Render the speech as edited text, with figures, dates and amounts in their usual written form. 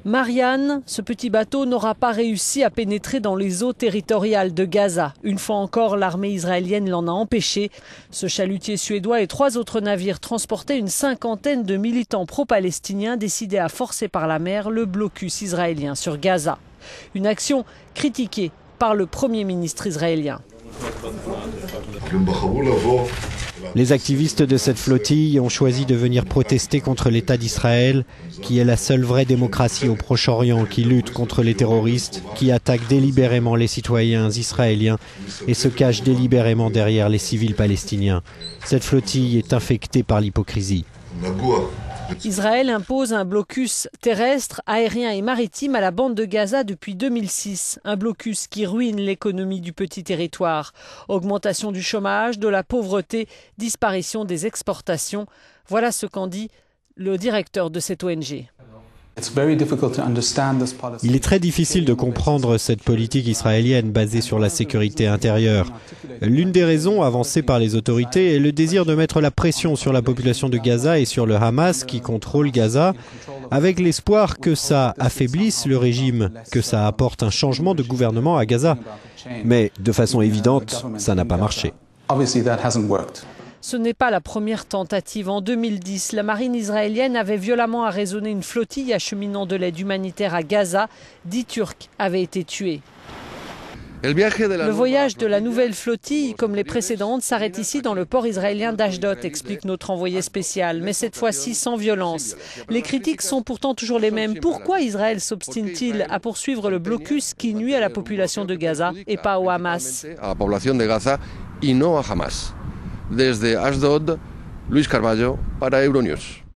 Marianne, ce petit bateau n'aura pas réussi à pénétrer dans les eaux territoriales de Gaza. Une fois encore, l'armée israélienne l'en a empêché. Ce chalutier suédois et 3 autres navires transportaient une cinquantaine de militants pro-palestiniens décidés à forcer par la mer le blocus israélien sur Gaza. Une action critiquée par le Premier ministre israélien. Les activistes de cette flottille ont choisi de venir protester contre l'État d'Israël, qui est la seule vraie démocratie au Proche-Orient, qui lutte contre les terroristes, qui attaque délibérément les citoyens israéliens et se cache délibérément derrière les civils palestiniens. Cette flottille est infectée par l'hypocrisie. Israël impose un blocus terrestre, aérien et maritime à la bande de Gaza depuis 2006. Un blocus qui ruine l'économie du petit territoire. Augmentation du chômage, de la pauvreté, disparition des exportations. Voilà ce qu'en dit le directeur de cette ONG. Il est très difficile de comprendre cette politique israélienne basée sur la sécurité intérieure. L'une des raisons avancées par les autorités est le désir de mettre la pression sur la population de Gaza et sur le Hamas qui contrôle Gaza, avec l'espoir que ça affaiblisse le régime, que ça apporte un changement de gouvernement à Gaza. Mais de façon évidente, ça n'a pas marché. Ce n'est pas la première tentative. En 2010, la marine israélienne avait violemment arraisonné une flottille acheminant de l'aide humanitaire à Gaza. 10 Turcs avaient été tués. Le voyage de la nouvelle flottille, comme les précédentes, s'arrête ici dans le port israélien d'Ashdod, explique notre envoyé spécial, mais cette fois-ci sans violence. Les critiques sont pourtant toujours les mêmes. Pourquoi Israël s'obstine-t-il à poursuivre le blocus qui nuit à la population de Gaza et pas au Hamas? Desde Ashdod, Luis Carballo para Euronews.